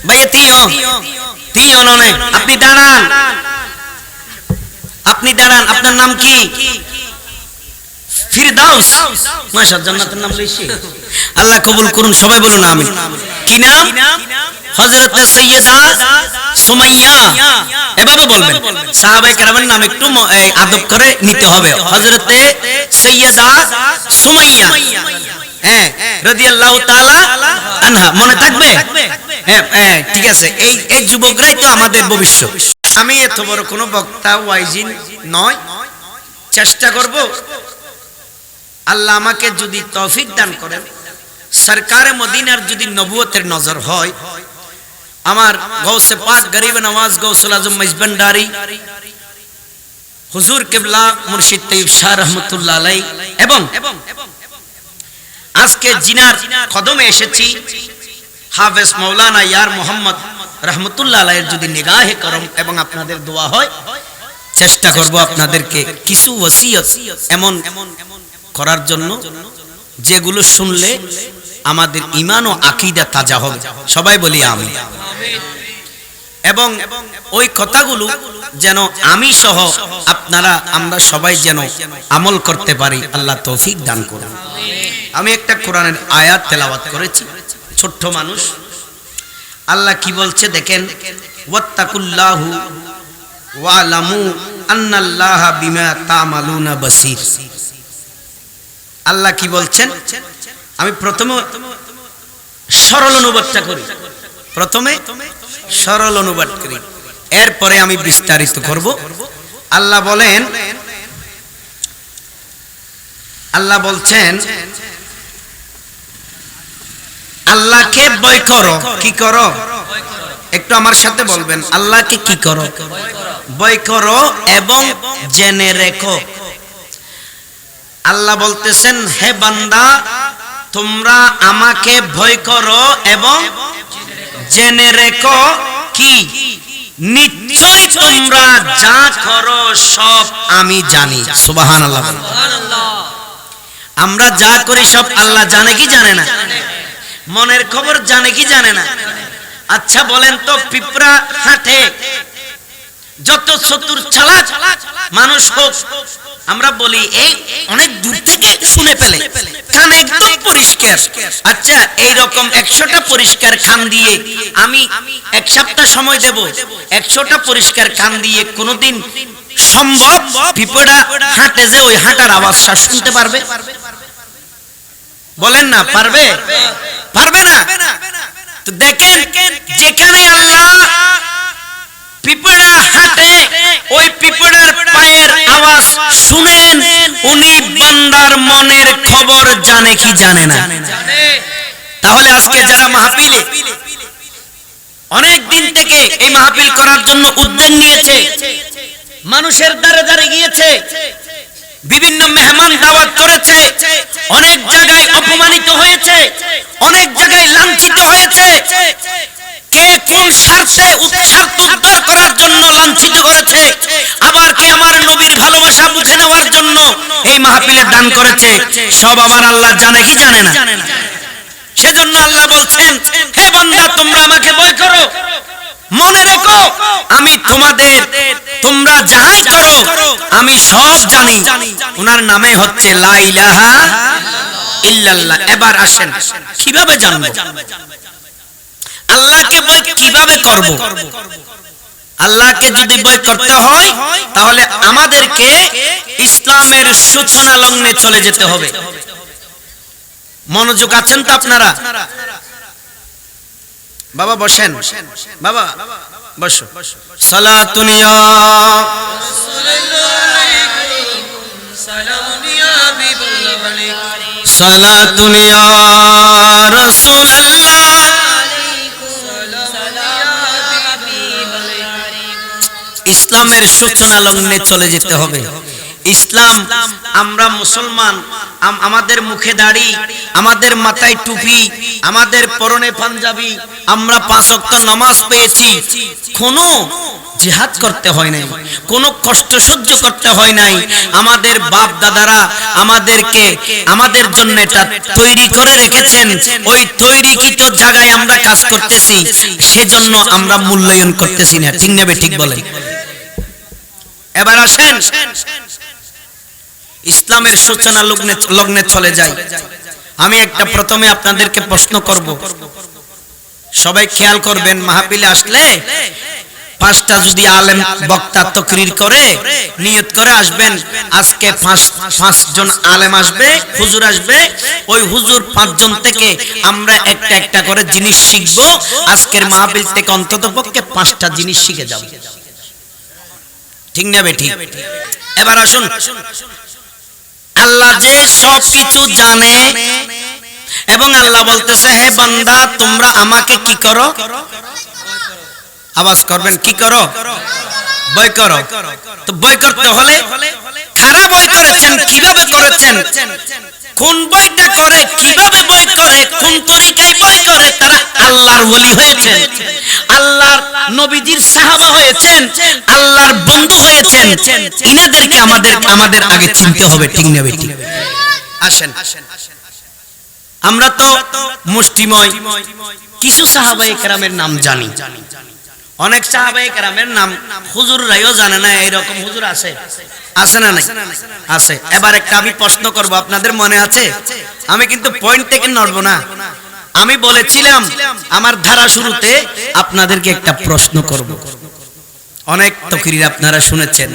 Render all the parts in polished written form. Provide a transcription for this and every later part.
ভাই তিও ননে আপনি দাঁড়ান, আপনার নাম কি? ফিরদাউস। মাশাআল্লাহ, জান্নাতের নাম লইছি। আল্লাহ কবুল করুন, সবাই বলুন আমিন। কি নাম? হযরত সাইয়্যিদা সুমাইয়া। এভাবে বলবেন, সাহাবায়ে কেরামের নাম একটু আদব করে নিতে হবে। হযরত সাইয়্যিদা সুমাইয়া, হ্যাঁ, রাদিয়াল্লাহু তাআলা আনহা। মনে থাকবে? হ্যাঁ, ঠিক আছে। এই যুবকরাই তো আমাদের ভবিষ্যৎ। আমি এত বড় কোনো বক্তা ওয়াইজিন নয়, চেষ্টা করব আল্লাহ আমাকে যদি তৌফিক দান করেন, সরকারে মদিনার যদি নবুয়তের নজর হয়, আমার গৌসে পাক গরিবে নওয়াজ গৌসুল আজম মেজবান্ডারি হুজুর কিবলা মুর্শিদ তৈয়ব শাহ রহমতুল্লাহ আলাইহি এবং আজকে জিনার কদমে এসেছি হাফেজ মাওলানা ইয়ার মোহাম্মদ রহমতুল্লাহ আলাইহির যদি নিগাহে করম এবং আপনাদের দোয়া হয়, চেষ্টা করব আপনাদেরকে কিছু ওসিয়ত এমন করার জন্য যেগুলো শুনলে আমাদের ঈমান ও আকীদা তাজা হবে। সবাই বলি আমিন। এবং ওই কথাগুলো যেন আমি সহ আপনারা আমরা সবাই যেন আমল করতে পারি, আল্লাহ তৌফিক দান করুন। আমি একটা কোরআনের আয়াত তেলাওয়াত করেছি, ছোট্ট মানুষ। আল্লাহ কি বলছে দেখেন, ওয়াত্তাকুল্লাহু ওয়ালামু আন্নাল্লাহা বিমা তা'মালুনা বাসীর। আল্লাহ কি বলছেন? আমি প্রথমে সরল অনুবাদটা করি, এরপরে আমি বিস্তারিত করব। আল্লাহ বলছেন আল্লাহকে ভয় করো। কি করো? একটু আমার সাথে বলবেন, আল্লাহকে কি করো? ভয় করো এবং জেনে রেখো। আল্লাহ বলতেছেন, হে বান্দা, তোমরা আমাকে ভয় করো এবং জেনে রেখো কি? নিশ্চয় তোমরা যা করো সব আমি জানি। সুবহানাল্লাহ। আমরা যা করি সব আল্লাহ জানে কি জানে না? মনের খবর জানে কি জানে না? আচ্ছা বলেন তো, পিঁপড়া হাঁটে, যত চতুর চালাক মানুষ হোক, আমরা বলি এই অনেক দূর থেকে শুনে ফেলে, কান একদম পরিষ্কার। আচ্ছা, এই রকম 100টা পরিষ্কার কান দিয়ে আমি এক সপ্তাহ সময় দেব, 100টা পরিষ্কার কান দিয়ে কোনোদিন সম্ভব পিঁপড়া হাঁটে যে ওই হাঁটার আওয়াজটা শুনতে পারবে? বলেন না, পারবে? পারবে না। তো দেখেন, যেখানে আল্লাহ পিঁপড়া হাঁটে, ওই পিঁপড়ার পায়ের আওয়াজ শুনেন, উনি বান্দার মনের খবর জানে কি জানে না? তাহলে আজকে যারা মাহফিলে অনেক দিন থেকে এই মাহফিল করার জন্য উদ্যোগ নিয়েছে, মানুষের দ্বারে দ্বারে গিয়েছে, বিভিন্ন মেহমান দাওয়াত করেছে, অনেক জায়গায় অপমানিত হয়েছে, অনেক জায়গায় লাঞ্ছিত হয়েছে, কে কোন স্বার্থে স্বার্থ উদ্ধার করার জন্য লাঞ্ছিত করেছে, আবার কে আমার নবীর ভালোবাসা বুঝে নেওয়ার জন্য এই মাহফিলে দান করেছে, সব আবার আল্লাহ জানে কি জানে না? সেজন্য আল্লাহ বলছেন, হে বান্দা, তোমরা আমাকে ভয় করো, মনে রেখো আমি তোমাদের, তোমরা যাই করো আমি সব জানি। ওনার নামে হচ্ছে লা ইলাহা ইল্লাল্লাহ। এবার আসেন, কিভাবে জানবো আল্লাহকে ভয় কিভাবে করব? আল্লাহকে যদি ভয় করতে হয়, তাহলে আমাদেরকে ইসলামের সূচনা লগ্নে চলে যেতে হবে। মনোযোগ আছেন তো আপনারা? বাবা বসেন, বাবা বসো। সালাতুন ইয়া সালাতুন ইয়া রাসূলুল্লাহ। ইসলামের সূচনা লগ্নে চলে যেতে হবে। ইসলাম, আমরা মুসলমান, আমাদের মুখে দাড়ি, আমাদের মাথায় টুপি, আমাদের পরনে পাঞ্জাবি, আমরা 5 ওয়াক্ত নামাজ পেয়েছি, কোনো জিহাদ করতে হয় নাই, কোনো কষ্ট সহ্য করতে হয় নাই। আমাদের বাপ দাদারা আমাদেরকে আমাদের জন্য এটা তৈরি করে রেখেছেন। ওই তৈরিকৃত জায়গায় আমরা কাজ করতেছি, সেজন্য আমরা মূল্যায়ন করতেছি না। ঠিক না ঠিক বলেন? এবার আসেন ইসলামের সূচনা লগ্নে চলে যাই। আমি একটা প্রথমে আপনাদেরকে প্রশ্ন করব, সবাই খেয়াল করবেন। মাহফিলে আসলে 5টা যদি আলেম বক্তা তাকরীর করে নিয়ত করে আসবেন, আজকে 5 জন আলেম আসবে, হুজুর আসবে। ওই হুজুর 5 জন থেকে আমরা একটা একটা করে জিনিস শিখবো। আজকের মাহফিল থেকে অন্ততপক্ষে 5টা জিনিস শিখে যাব। ঠিক না ঠিক? এবার আসুন, আল্লাহ যে সব কিছু জানে এবং আল্লাহ বলতেছে, হে বান্দা তোমরা আমাকে কি করো? আওয়াজ করবেন, কি করো? ভয় করো। তো ভয় করতে হলে কারা ভয় করেছেন, কিভাবে করেছেন, কোন ভয়টা করে, কিভাবে ভয় করে, কোন তরিকায় ভয় করে, তারা আল্লাহর ওলি হয়েছেন, আল্লাহর নবীজির সাহাবা হয়েছেন, আল্লাহর বন্ধু হয়েছেন। ইনাদেরকে আমাদের আগে চিনতে হবে। ঠিক না ঠিক? আসেন, আমরা তো মুষ্টিময় কিছু সাহাবায়ে কেরামের নাম জানি, অনেক সাহাবায়ে কেরামের নাম হুজুররাও জানে না। এরকম হুজুর আছে না নাই? আছে। এবার একটা আমি প্রশ্ন করব, আপনাদের মনে আছে? আমি কিন্তু পয়েন্ট থেকে নড়ব না। আমি বলেছিলাম আমার ধারা শুরুতে আপনাদেরকে একটা প্রশ্ন করব। অনেক তাকরীর আপনারা শুনেছেন,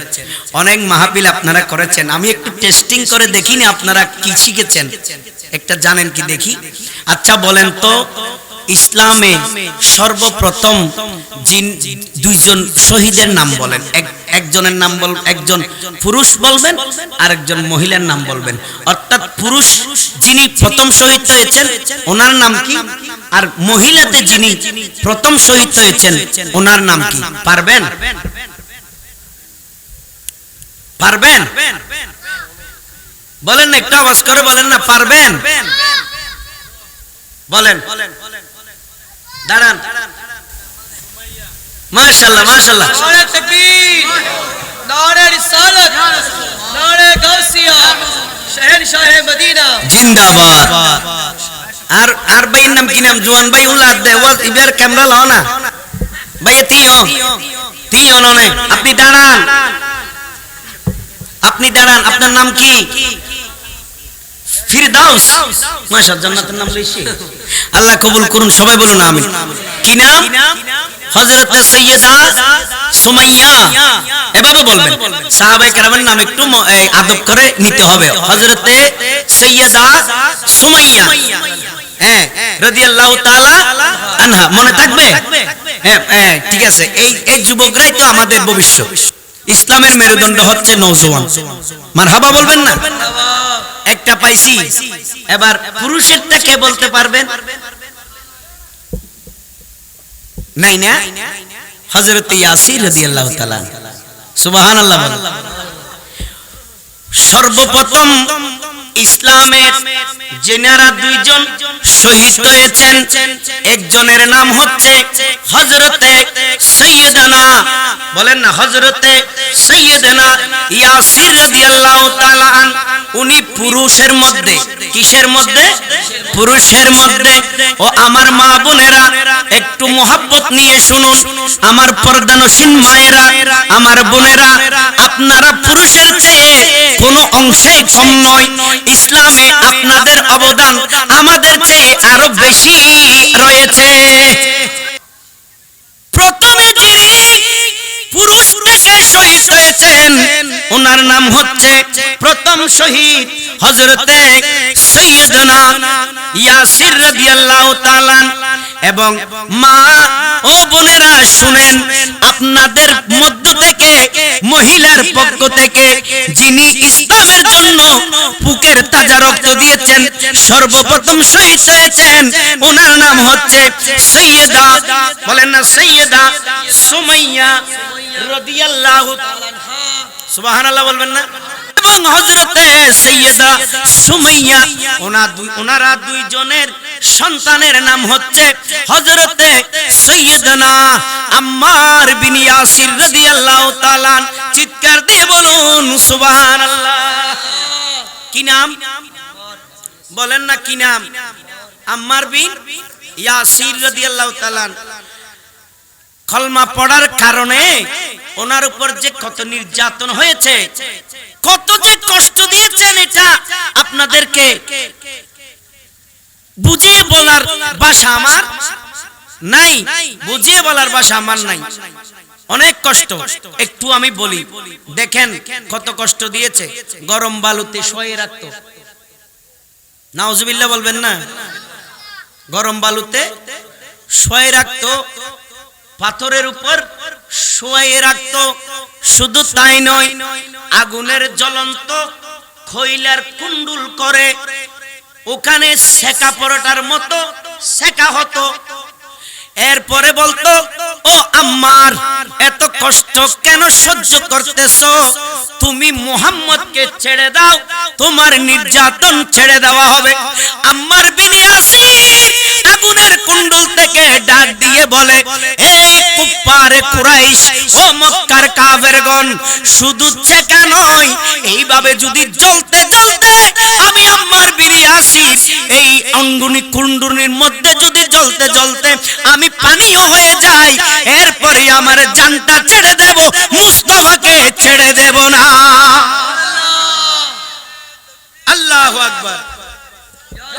অনেক মাহফিল আপনারা করেছেন। আমি একটু টেস্টিং করে দেখিনি আপনারা কি শিখেছেন, একটা জানেন কি দেখি। আচ্ছা বলেন তো, ইসলামে সর্বপ্রথম দুইজন শহীদের নাম বলেন। একজনের নাম বল, একজন পুরুষ বলবেন, আরেকজন মহিলার নাম বলবেন। অর্থাৎ পুরুষ যিনি প্রথম শহীদ হয়েছেন ওনার নাম কি, আর মহিলাতে যিনি প্রথম শহীদ হয়েছেন ওনার নাম কি? পারবেন? পারবেন? বলেন না, একটু আওয়াজ করে বলেন না, পারবেন? বলেন, দাঁড়ান। মাশাআল্লাহ মাশাআল্লাহ, নারে তাকবীর, নারে রিসালাত, নারে গাউসিয়া, শহনशाह মদিনা জিন্দাবাদ। আর ভাইয়ের নাম কি নাম? জওয়ান ভাই উল্লাদ দে ওয়াজ ইবার ক্যামেরা লাও না ভাই। তিও ননে। আপনি দাঁড়ান, আপনি দাঁড়ান। আপনার নাম কি? ফিরদাউস। মাশাআল্লাহ, জান্নাতের নাম লইছি। আল্লাহ কবুল করুন। সবাই বলুন আমিন। কি নাম? হযরত সাইয়্যিদা সুমাইয়া। এভাবে বলবেন। সাহাবায়ে কেরামের নাম একটু আদব করে নিতে হবে। হযরত সাইয়্যিদা সুমাইয়া, হ্যাঁ, রাদিয়াল্লাহু তাআলা আনহা। মনে থাকবে? হ্যাঁ, ঠিক আছে। এই যুবকরাই তো আমাদের ভবিষ্যৎ। ইসলামের মেরুদণ্ড হচ্ছে নওজওয়ান। মারহাবা বলবেন না? একটা পাইছি। এবার পুরুষেরটা কে বলতে পারবেন? নাই না? হযরত ইয়াসির রাদিয়াল্লাহু তাআলা। সুবহানাল্লাহ বলেন। সর্বপ্রথম ইসলামের যেনারা দুইজন শহীদ হয়েছেন, একজনের নাম হচ্ছে হযরতে সাইয়্যিদানা, বলেন না, হযরতে সাইয়্যিদানা ইয়াসির রাদিয়াল্লাহু তাআলা আন। উনি পুরুষের মধ্যে, কিসের মধ্যে? পুরুষের মধ্যে। ও আমার মা বোনেরা, একটু মোহাব্বত নিয়ে শুনুন। আমার পর্দানশীন মায়েরা, আমার বোনেরা, আপনারা পুরুষের চেয়ে কোনো অংশেই কম নয়। ইসলামে আপনাদের অবদান আমাদের চেয়ে আরো বেশি রয়েছে। প্রথমে যিনি পুরুষ থেকে শহীদ হয়েছেন ওনার নাম হচ্ছে প্রথম শহীদ হযরতে সাইয়্যিদানা ইয়াসির রাদিয়াল্লাহু তাআলা। এবং মা ও বোনেরা শুনেন, আপনাদের মধ্য থেকে, মহিলার পক্ষ থেকে যিনি ইসলামের জন্য বুকের তাজা রক্ত দিয়েছেন, সর্বপ্রথম শহীদ হয়েছেন, ওনার নাম হচ্ছে সাইয়্যিদা, বলেন না, সাইয়্যিদা সুমাইয়া রাদিয়াল্লাহু তাআলা আনহা। সুবহানাল্লাহ বলবেন না? এবং হযরতে সাইয়্যিদা সুমাইয়া, ওনারা দুইজনের সন্তানের নাম হচ্ছে হযরতে সাইয়্যিদনা আম্মার বিন ইয়াসির রাদিয়াল্লাহু তাআলা। চিৎকার দিয়ে বলুন সুবহানাল্লাহ। কি নাম বলেন না, কি নাম? আম্মার বিন ইয়াসির রাদিয়াল্লাহু তাআলা। কলমা পড়ার কারণে ওনার উপর যে কত নির্যাতন হয়েছে, কত যে কষ্ট দিয়েছেন, এটা আপনাদেরকে বুঝিয়ে বলার ভাষা আমার নাই, বুঝিয়ে বলার ভাষা আমার নাই। অনেক কষ্ট। একটু আমি বলি, দেখেন কত কষ্ট দিয়েছে। গরম বালুতে শুয়ে রাখতো, নাউজুবিল্লাহ বলবেন না, গরম বালুতে শুয়ে রাখতো, পাথরের উপর শুয়ে রাখতো। শুধু তাই নয়, আগুনের জ্বলন্ত খৈলার কুণ্ডুল করে ওখানে সেকা পরোটার মতো সেকা হতো। এরপরে বলতো, ও আম্মার, এত কষ্ট কেন সহ্য করতেছো? তুমি মুহাম্মদকে ছেড়ে দাও, তোমার নির্যাতন ছেড়ে দেওয়া হবে। আম্মার বিন ইয়াসির আগুনের কুণ্ডল থেকে ডাক দিয়ে বলে, এই কুফারে কুরাইশ, ও মক্কার কাফেরগণ, শুধু চেকা নয়, এইভাবে যদি জ্বলতে জ্বলতে আমি আম্মার বিন ইয়াসির এই অঙ্গুনি কুণ্ডুনির মধ্যে যদি জ্বলতে জ্বলতে আমি পানিও হয়ে যাই, এরপরে আমার জানটা ছেড়ে দেব, মুস্তাফাকে ছেড়ে দেব না। আল্লাহু আকবার,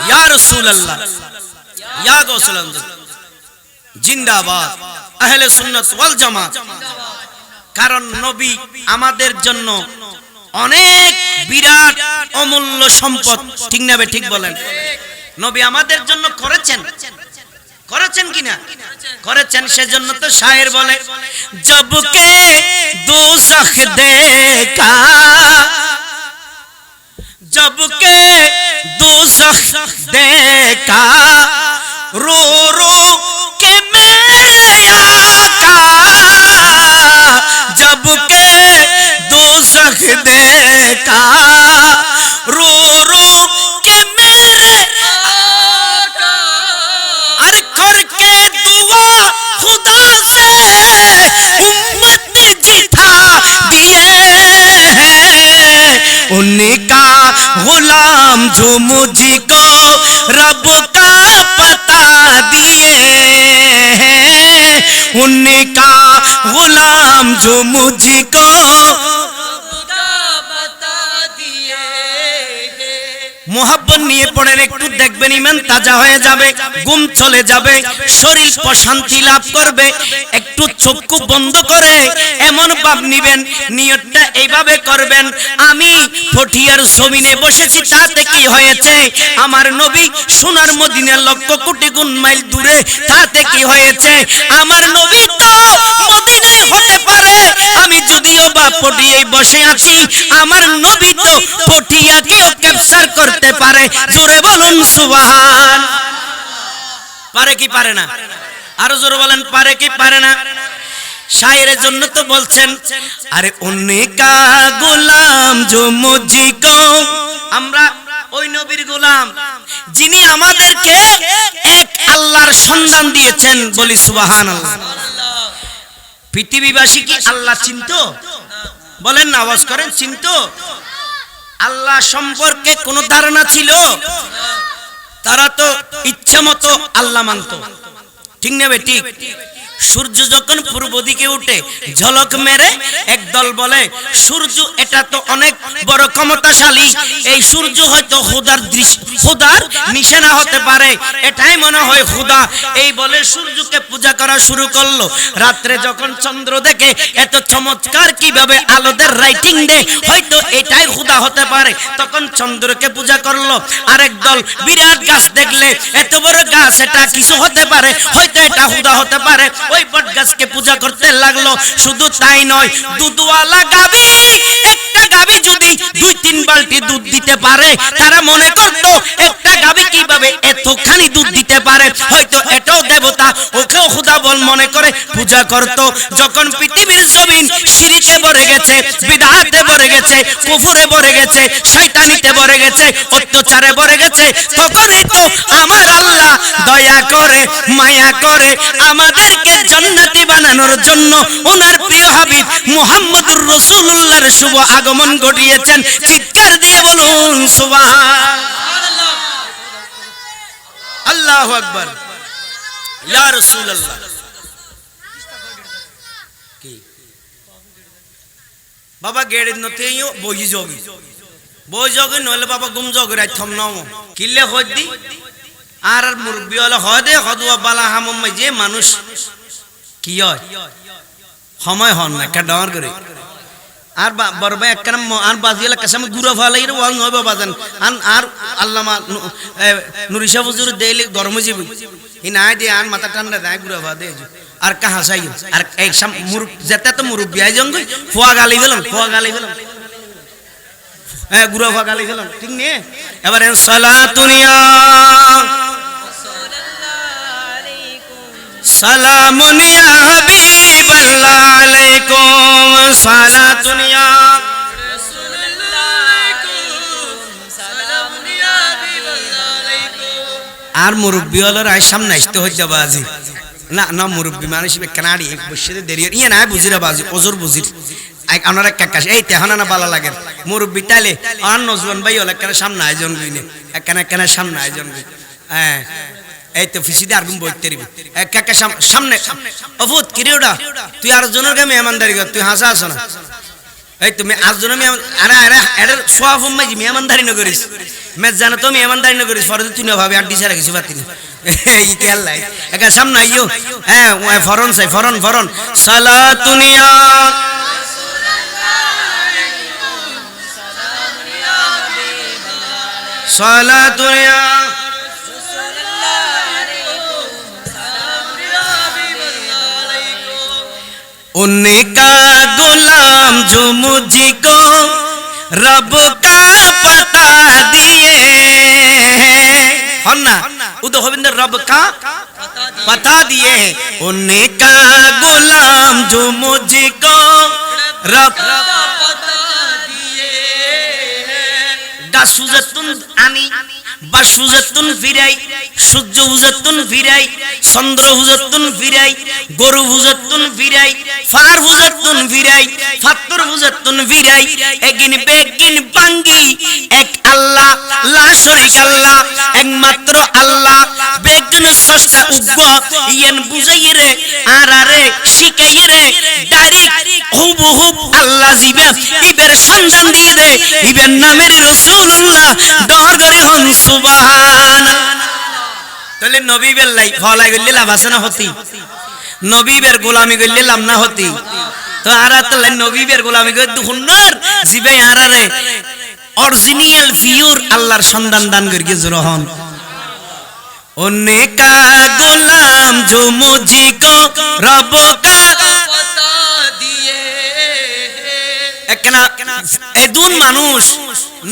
ইয়া রাসূলুল্লাহ, ইয়া গাউসুল আজম, জিন্দাবাদ আহলে সুন্নাত ওয়াল জামাত। কারণ নবী আমাদের জন্য অনেক বিরাট অমূল্য সম্পদ, ঠিক না বে ঠিক বলেন? নবী আমাদের জন্য করেছেন, করেছেন কিনা? করেছেন। সেজন্য তো শায়ের বলে, জবকে দোজখ দেখা, জবকে দোজখ দেখা, रो रो के मेरे आका, जब के दोज़ख देखा, रो रो के मेरे आका, अरे करके दुआ खुदा से उम्मत जिता दिए हैं, उनका गुलाम जो मुझको रब का पता दिए हैं, उनका गुलाम जो मुझको मोहब्बत নিয়ে পড়েন, একটু দেখবেন ঈমান তাজা হয়ে যাবে, ঘুম চলে যাবে, শরীর প্রশান্তি লাভ করবে। একটু চক্ষু বন্ধ করে এমন ভাব নিবেন, নিয়তটা এইভাবে করবেন, আমি ফটিয়ার জমিনে বসেছি, তাতে কি হয়েছে? আমার নবী সোনার মদিনা লক্ষ কোটি গুণ মাইল দূরে, তাতে কি হয়েছে? আমার নবী তো মদিনায় হতে পারে, আমি যদিও বা ফটিয়ায় বসে আছি, আমার নবী তো ফটিয়াকেও ক্যাপচার করতে পারে। জোরে বলুন সুবহান। পারে কি পারে না? আরো জোরে বলেন, পারে কি পারে না? শায়েরের জন্য তো বলছেন, আরে উনকা গোলাম জো মুঝকো, আমরা ওই নবীর গোলাম যিনি আমাদেরকে এক আল্লাহর সন্ধান দিয়েছেন। বলি সুবহানাল্লাহ। পৃথিবীবাসী কি আল্লাহ চিনতো? বলেন না, আওয়াজ করেন, চিনতো? আল্লাহ সম্পর্কে কোন ধারণা ছিল? তারা তো ইচ্ছা মতো আল্লাহ মানত, ঠিক না বে ঠিক? সূর্য যখন পূর্ব দিকে উঠে ঝলক মেরে, একদল বলে সূর্য এটা তো অনেক বড় ক্ষমতাশালী, এই সূর্য হয়তো খোদার খোদার নিশানা হতে পারে, এটাই মনে হয় খোদা। এই বলে সূর্যকে পূজা করা শুরু করলো। রাত্রে যখন চন্দ্র দেখে এত চমৎকার কিভাবে আলোদের রাইটিং দে, হয়তো এটাই খোদা হতে পারে, তখন চন্দ্রকে পূজা করলো। আরেক দল বিরাট গাছ দেখলে এত বড় গাছ, এটা কিছু হতে পারে, হয়তো এটা খোদা হতে পারে, ওই বট গাছকে পূজা করতে লাগলো। শুধু তাই নয়, দুধওয়ালা গাভী, একটা গাভী যদি 2-3 বালতি দুধ দিতে পারে, তারা মনে করতো একটা গাভী কিভাবে এতখানি দুধ দিতে পারে, হয়তো এটাও দেবতা, ওকেও খোদা বল মনে করে পূজা করত। যখন পৃথিবীর জমিন শিরকে ভরে গেছে, বিদআতে ভরে গেছে, কুফরে ভরে গেছে, শয়তানিতে ভরে গেছে, অত্যাচারে ভরে গেছে, তখনই তো আমার আল্লাহ দয়া করে মায়া করে আমাদেরকে জান্নাতি বানানোর জন্য ওনার প্রিয় হাবিব মুহাম্মদুর রাসূলুল্লাহর শুভ আগমন ঘটিয়েছেন। চিৎকার দিয়ে বলুন সুবহানাল্লাহ। আল্লাহু আকবার। ইয়া রাসূলুল্লাহ। কি বাবা গেড়ে নতেইও বই যোগী, বই যোগী নলে বাবা গুম যোগী রাত থম নাও কিলে হদ্দি আর মুরব্বি হলে হদে হদুয়া বালা হামম যে মানুষ কি হয় সময় হন না একটা ডর করে আর বরবা একখান আর বাজিয়ালা কাছে আমি গুড়া ফালাই ওয়াল নয় বাবা জান আর আল্লামা নুরি শাহ হুজুর দেইলে গরম হয়ে যাবে ই নাই দে আর মাথা ঠান্ডা দেয় গুড়া ফা দে আর কাহা চাই আর এক যেতে তো মুরব্বি আই জঙ্গ ফোয়া গালি গেলাম হ্যাঁ গুড়া ফা গালি গেলাম ঠিক নে এবারে সালাতুনিয়া সালামুন ইয়া হাবিবাল্লাহ আলাইকুম সালাতুন ইয়া রাসূলুল্লাহ আলাইকুম সালামুন ইয়া হাবিবাল্লাহ আলাইকুম। আর মুরব্বি হলোর আই সামনে আসতে হই যাবা আজি না না মুরব্বি মানুষ কানাড়ি এক বসে দেরি ইয়া না বুঝিরা বাজি ওজোর বুঝির আপনারা কাকাশ এই তেহানা না ভালো লাগে মুরব্বি তাইলে আর নজওয়ান ভাই হলে কেন সামনে আয়োজন গইনে কেন সামনে আয়োজন গই হ্যাঁ এই তো ফিসিদে আর গুম বইতে দিবি এক কাকা সামনে অভূত কিরেওডা তুই আর জনের কে মেহমানদারি কর তুই হাসা আছো না এই তুমি আজ জন মেহমান আরে আরে এর সোয়াফ মাই মেহমানদারি ন করিস মে জানো তো মেহমানদারি ন করিস ফরজ তুই না ভাবে আর দিশা রাখিস বাতি না এই কেল লাই একা সামনে আইও হ্যাঁ ওই ফরন চাই ফরন সালাতুনিয়া সালাতুনিয়া उनका गुलाम जो मुझको रब का पता दिए ना उदो होविंद रब का पता दिए हैं उनका गुलाम जो मुझको रब का पता दिए हैं गासुजतुन आनी বাসুজাতুন ফিরাই সূর্য হুজাতুন ফিরাই চন্দ্র হুজাতুন ফিরাই গরু হুজাতুন ফিরাই ফার হুজাতুন ফিরাই ফাত্তর হুজাতুন ফিরাই এগিন বেগিন পাঙ্গি এক আল্লাহ লা শরীক আল্লাহ একমাত্র আল্লাহ বেগিন স্রষ্টা উগ্গ ইয়ান বুঝাইরে আরারে শিখাইরে ডাইরেক্ট হুবহুব আল্লাহ জিবা ইবের সন্ধান দিয়ে দে ইবের নামের রাসূলুল্লাহ ডগরে হন সুবহান। তাহলে নবী বেল্লাই ফলাই গইলে লাভ আছে না হতি নবীবের গোলামি গইলে লাভ না হতি তো আরা তাহলে নবীবের গোলামি গই দুহুন্নর জিবে আরারে অরিজিনাল পিওর আল্লাহর সন্ধান দান করিয়ে জরহন उनका गुलाम जो मुझको रब का पता दिए এদুন মানুষ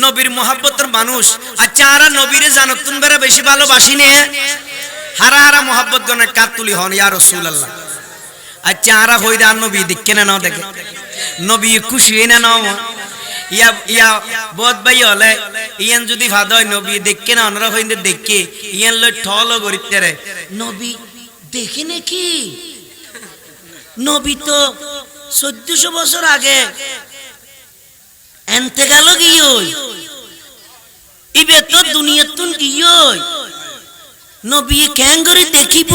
নবীর মোহাব্বতের মানুষ আচ্ছা আরা নবীরে জানতুন বেরা বেশি ভালোবাসি নে হারা হারা মোহাব্বত গনে কাতুলি হন ইয়া রাসূলুল্লাহ আচ্ছা আরা কইরা নবী দেখে না দেখে নবী খুশি না না ইয়া ইয়া বহুত ভাই হলে ইয়ান যদি ভাদয় নবী দেখে না অনরা হইন্দে দেখে ইয়ান লই ঠলো গরিতে রে নবী দেখি নাকি নবী তো 1400 বছর আগে এনতে গেল গিয়ই ইবে তো দুনিয়াতুন গিয়ই নবী কেন করে দেখিব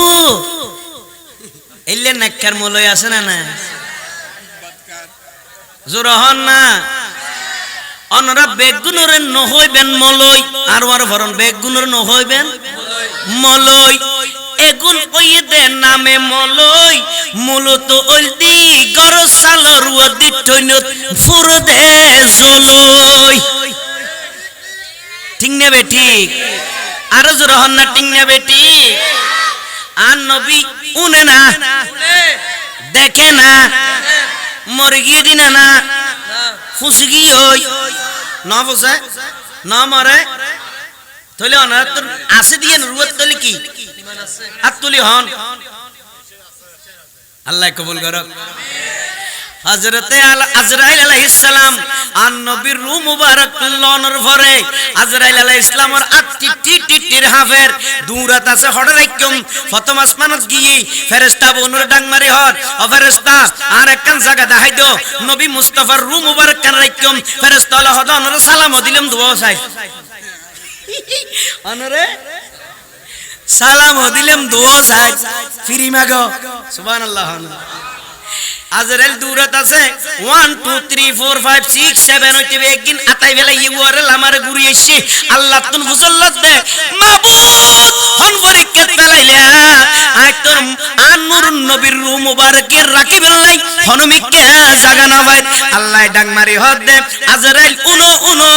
এলে নাক্কার মলয় আছে না না জোরহন না অনরা বেগুনরে নহইবেন মলয় আর আর ভরন বেগুনরে নহইবেন মলয় এগুন কইয়ে দে নামে মলয় মূলত ওলদি গরসালর ওদি টইনত ফুর দে জলয় ঠিক নেবে ঠিক আর জোরহন না ঠিক নেবে ঠিক আর নবী উনে না দেখে না মরে গিয়ে কিনা না ফুসি গিয়ে ওই না ফুসে না মরে তাহলে অনার তোর আসে দিয়ে রুয়াত তলি কি আর তুলি হন আল্লাহ কবুল করো হযরতে আজরাইল আলাইহিস সালাম আর নবীর রূহ মুবারক লনর পরে আজরাইল আলাইহিস সালামের আত্তি টিটির হাফের দূরাত আছে হড় রাইকম প্রথম আসমানত গিয়ে ফেরেশতা বনুর ডাং মারি হর ও ফেরেশতা আর একখান জায়গা দেখাই দাও নবী মুস্তাফার রূহ মুবারক কান রাইকম ফেরেশতা আল্লাহ হদনর সালাম দিলাম দোয়া চাই অনরে সালাম দিলাম দোয়া চাই ফিরি মাগো সুবহানাল্লাহ আজরাইল দূরত আছে 1 2 3 4 5 6 7 হইতে একদিন আতাই বেলা ইউরে আমার ঘুরি এসে আল্লাহ তুন ফুসল্লাত দে মাবুদ হন পরীক্ষা ফেলাইলা আই তোর আননুরুন নবীর রূহ মুবারকের রাখিবেন লাই হনমিকে জাগা না ভাই আল্লাহ ডাং মারি হদ দে আজরাইল উনো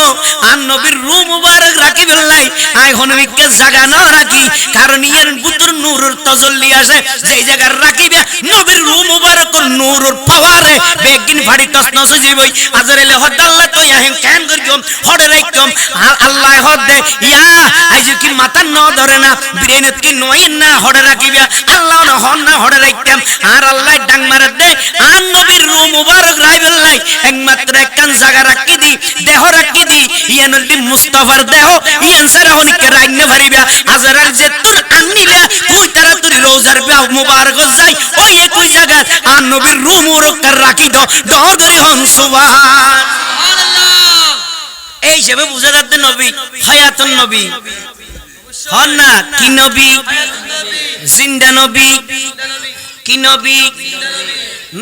আন নবীর রূহ মুবারক রাখিবেন লাই আই হনমিকে জাগা না রাখি কারণ ইয়ার বুতুর নূরের তাজাল্লি আছে যেই জায়গা রাখিবে নবীর রূহ মুবারক নূর পাওয়ারে বেগিন ভাড়ি তস নস যাইবই আজরাইল হদ আল্লাহ তো ইয়াহেন কান করিম হড়ে রাইকম আল্লাহ হদ দে ইয়া আইজ কি মাথা ন ধরে না ব্রেনত কি নয় না হড়ে রাখিবা আল্লাহ না হন না হড়ে রাইতাম আর আল্লাহ ডাং মারে দে আন নবীর রূহ মুবারক রাইবেল লাই একমাত্র একখান জায়গা রাখি দি দেহ রাখি দি ইয়ানুল বিন মুস্তাফার দেহ ইয়ান সারা হনিকে রাইনে ভারিবা আজরাইল যে তুল আনিলা কই তারা তুই রোজার মুবারক যাই ওই একই জায়গা আন নবীর রূহ মুবারক রাখি দাও দহদরি হন সুবহানাল্লাহ এই হিসেবে বুঝা যাচ্ছে নবী হায়াতুন নবী হন না কি নবী জিন্দা নবী কি নবী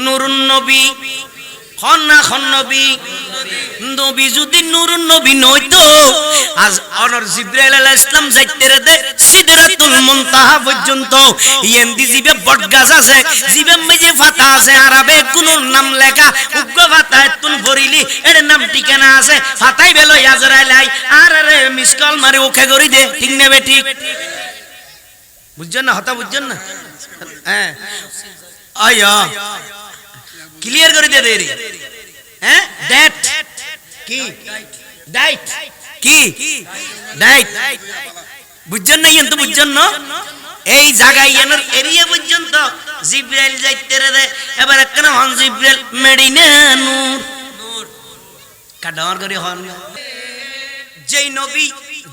নূরুন নবী হন না খন নবী নবী যদি নূরুন নবী নইতো আজ অনর জিবরাইল আলাইহিস সালাম যাইতে রে দে সিদরাতুল মুনতাহা পর্যন্ত ইয়েন্দি জিবে বটগাছ আছে জিবে মেজে ফাতা আছে আরবে কোন নাম লেখা উগ্র ফাতা তুন ভরিলি এর নাম ঠিকানা আছে ফাতাই বেলো আজরাইল আই আর রে মিস কল মারে ওকে করি দে ঠিক নেবে ঠিক বুঝছেন না হতা বুঝছেন না হ্যাঁ আয়া ক্লিয়ার করে দে রে হ্যাঁ দ্যাট কি ডাইট কি ডাইট বুঝছেন না তো বুঝছেন না এই জায়গায় এনার এরিয়া পর্যন্ত জিবরাইল যাইতে রে এবার একখানা হন জিবরাইল মেডিনা নূর কাডার করে হন যেই নবী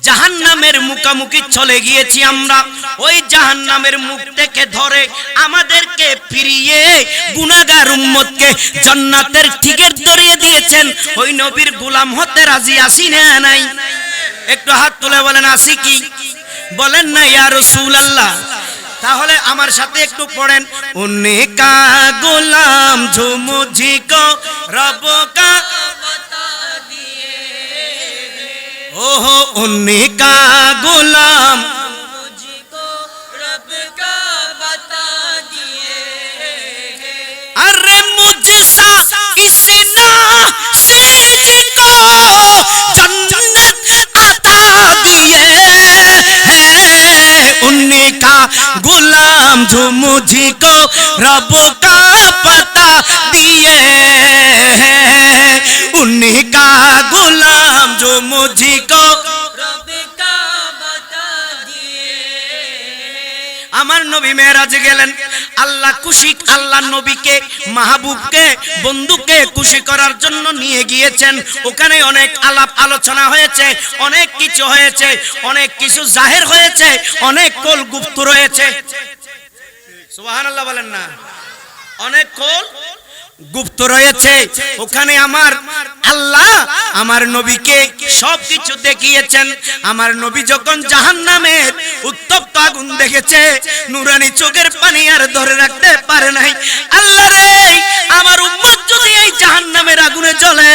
জাহান্নামের মুখোমুখি চলে গিয়েছি আমরা ওই জাহান্নামের মুখ থেকে ধরে আমাদেরকে ফিরিয়ে গুনাহগার উম্মতকে জান্নাতের টিকিট ধরিয়ে দিয়েছেন ওই নবীর গোলাম হতে রাজি আছি না নাই একটু হাত তুলে বলেন আসি কি বলেন না ইয়া রাসূলুল্লাহ তাহলে আমার সাথে একটু পড়েন উন্নে কা গোলাম जो मुझको रब का ओहो उन्ने का गुलाम मुझको रब का बता दिए अरे मुझसा इस नासी को जन्नत अता दिए उन्ने का गुलाम जो मुझको रब का पता दिए उन्हीं का गुलाम जो मुझको रब का बता दिए আমার নবী মেরাজ গেলেন আল্লাহ খুশি আল্লাহ নবীকে মাহবুবকে বন্ধুকে খুশি করার জন্য নিয়ে গিয়েছেন ওখানে অনেক আলাপ আলোচনা হয়েছে অনেক কিছু হয়েছে অনেক কিছু জাহির হয়েছে অনেক কোল গুপ্ত রয়েছে সুবহানাল্লাহ বলেন না অনেক কোল গুপ্ত রয়েছে ওখানে আমার আল্লাহ আমার নবীকে সবকিছু দেখিয়েছেন আমার নবী যখন জাহান্নামের উত্তপ্ত আগুন দেখেছে নুরানি চোখের পানি আর ধরে রাখতে পারে নাই আল্লাহ রে আমার উম্মত যদি এই জাহান্নামের আগুনে জ্বলে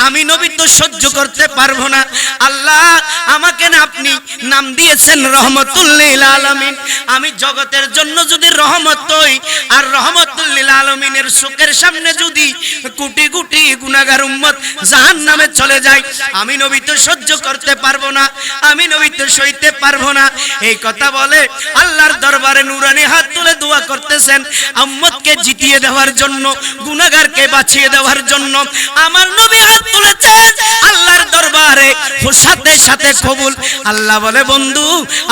আমি নবী তো সহ্য করতে পারবো না আল্লাহ আমাকে না আপনি নাম দিয়েছেন রহমতুল লিল আলামিন আমি জগতের জন্য যদি রহমত হই আর রহমতুল লিল আলামিনের চোখের সামনে যদি কোটি কোটি গুনাহগার উম্মত জাহান্নামে চলে যায় আমি নবী তো সহ্য করতে পারবো না আমি নবী তো সইতে পারবো না এই কথা বলে আল্লাহর দরবারে নুরানি হাত তুলে দোয়া করতে করতেছেন উম্মতকে জিতিয়ে দেওয়ার জন্য, গুনাহগারকে বাঁচিয়ে দেওয়ার জন্য। আমার নবী হাত তুলেছেন আল্লাহর দরবারে, সাথে সাথে কবুল। আল্লাহ বলে বন্ধু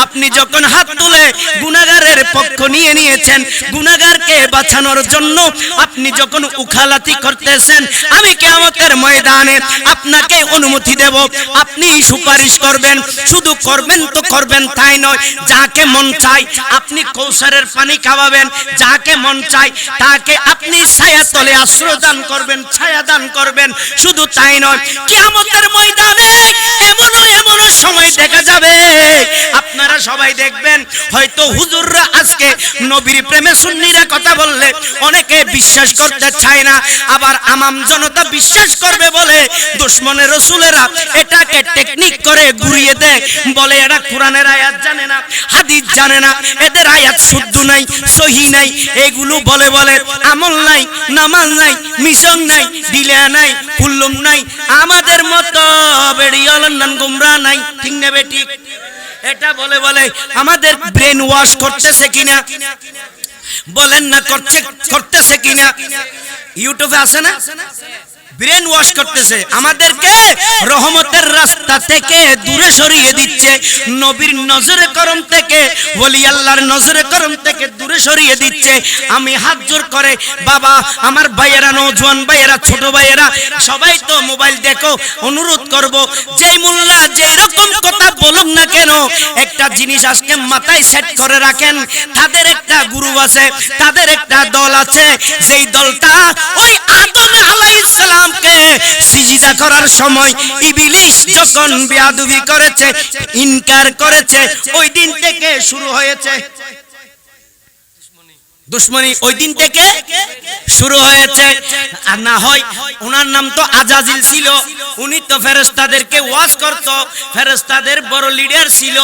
আপনি যখন হাত তুলে গুনাহগারের পক্ষ নিয়ে নিয়েছেন, গুনাহগারকে বাঁচানোর জন্য আপনি যখন উখালাতি করতেছেন, আমি কিয়ামতের ময়দানে আপনাকে অনুমতি দেব, আপনি সুপারিশ করবেন। শুধু করবেন তো করবেন তাই নয়, যাকে মন চায় আপনি কৌসারের পানি খাওয়াবেন, যাকে মন চায় তাকে আপনি ছায়া তলে আশ্রয় দান করবেন, ছায়া দান করবেন। শুধু তাই নয়, কিয়ামতের ময়দানে এমনও সময় দেখা যাবে, আপনারা সবাই দেখবেন হয়তো হুজুররা আজকে নবীর প্রেমে সুন্নিরা কথা বললে অনেকে বিশ্বাস করতে চায় না, আবার আমাম জনতা বিশ্বাস করবে বলে দুশমনের রাসূলেরা এটাকে টেকনিক করে ঘুরিয়ে দেয়, বলে এরা কোরআনের আয়াত জানে না, হাদিস জানে না, এদের আয়াত শুদ্ধ নাই, সহিহ নাই, এগুলো বলে বলে আমল নাই, নামাজ নাই, মিশন নাই, দিলা নাই, কুল্লুম নাই, আমাদের মতো বেড়িয়াল নান গুমরা নাই, ঠিক না বেটি? এটা বলে বলে আমাদের ব্রেন ওয়াশ করতেছে কিনা বলেন না, করতেছে কিনা? ইউটিউবে আছে না, ব্রেন ওয়াশ করতেছে, আমাদেরকে রহমতের রাস্তা থেকে দূরে সরিয়ে দিচ্ছে, নবীর নজরে করম থেকে, ওলি আল্লাহর নজরে করম থেকে দূরে সরিয়ে দিচ্ছে। আমি হাত জোর করে বাবা, আমার ভাইয়েরা, নওজোয়ান ভাইয়েরা, ছোট ভাইয়েরা সবাই তো মোবাইল দেখো, অনুরোধ করব যেই মোল্লা যে রকম কথা বলুন না কেন, একটা জিনিস আজকে মাথায় সেট করে রাখেন, তাদের একটা গুরু আছে, তাদের একটা দল আছে, যেই দলটা ওই আদম আলাইহিস সালাম কে সিজদা করার সময় ইবলিস যখন বেয়াদবি করেছে, ইনকার করেছে, ওই দিন থেকে শুরু হয়েছে দুশমনী, ওই দিন থেকে শুরু হয়েছে। আর না হয় ওনার নাম তো আজাজিল ছিল, উনি তো ফেরেশতাদেরকে ওয়াজ করত, ফেরেশতাদের বড় লিডার ছিল,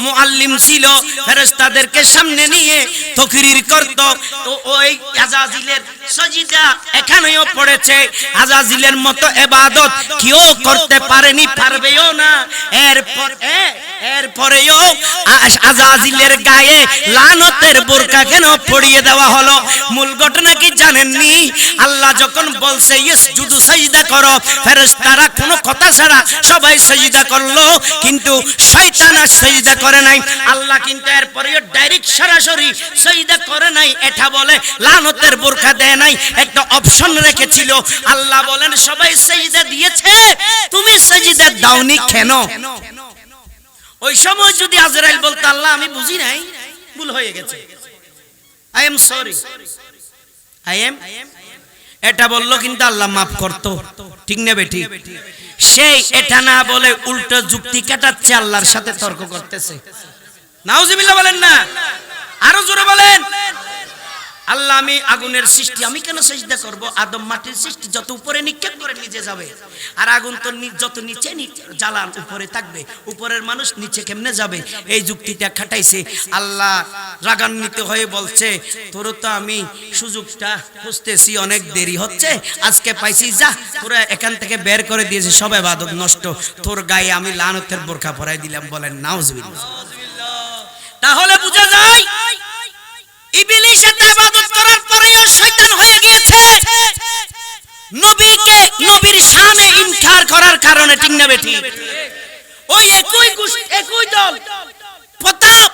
মুআল্লিম ছিল, ফেরেশতাদেরকে সামনে নিয়ে তাকরীর করত। তো ওই আজাজিলের সাজদা এখানেও পড়েছে, আজাজিলের মতো ইবাদত কেউ করতে পারেনি, পারবেও না। এরপরেও আজাজিলের গায়ে লানতের বোরকা কেন পরিয়ে দেওয়া হলো? মূল ঘটনা কি জানেননি? আল্লাহ যখন বলছে ইসজুদু, সাজদা করো, ফেরেশতারা কোনো কথা ছাড়া সবাই সাজদা করলো, কিন্তু শয়তান আর সাজদা করে নাই। আল্লাহ কিন্তু এরপরেও ডাইরেক্ট সরাসরি সাজদা করে নাই, এটা বলে লানতের বোরকা দেয় নাই, একটা অপশন রেখেছিল। আল্লাহ বলেন সবাই সাজদা দিয়েছে, তুমি সাজদা দাওনি কেন? ওই সময় যদি আজরাইল বলতো আল্লাহ আমি বুঝি নাই, ভুল হয়ে গেছে, I am sorry, এটা বললো কিন্তু আল্লাহ মাফ করতো, ঠিক না বেটি? সেই এটা না বলে উল্টো যুক্তি কাটাচ্ছে, আল্লাহর সাথে তর্ক করতেছে। নাউজুবিল্লাহ বলেন না, আরো জোরে বলেন। আল্লাহ আমি আগুনের সৃষ্টি, আমি কেন সিজদা করব? আদম মাটির সৃষ্টি, যত উপরে নিক্ষেপ করে নিচে যাবে, আর আগুন তো যত নিচে জ্বালান উপরে থাকবে, উপরের মানুষ নিচে কেমনে যাবে? এই যুক্তিটা খাটাইছে। আল্লাহ রাগান্বিত হয়ে বলছে তোর তো আমি সুযোগটা খুঁজতেছি, অনেক দেরি হচ্ছে, আজকে পাইছি, যা তোরা এখান থেকে বের করে দিয়েছে, সব ইবাদত নষ্ট, তোর গায়ে আমি লানতের বোরকা পরাই দিলাম। বলেন নাউজুবিল্লাহ। তাহলে বোঝা যায় ইবলিস এত ইবাদত করার পরেও শয়তান হয়ে গিয়েছে নবীকে, নবীর শানে ইনকার করার কারণে, ঠিক না বেটি? ওই একই দল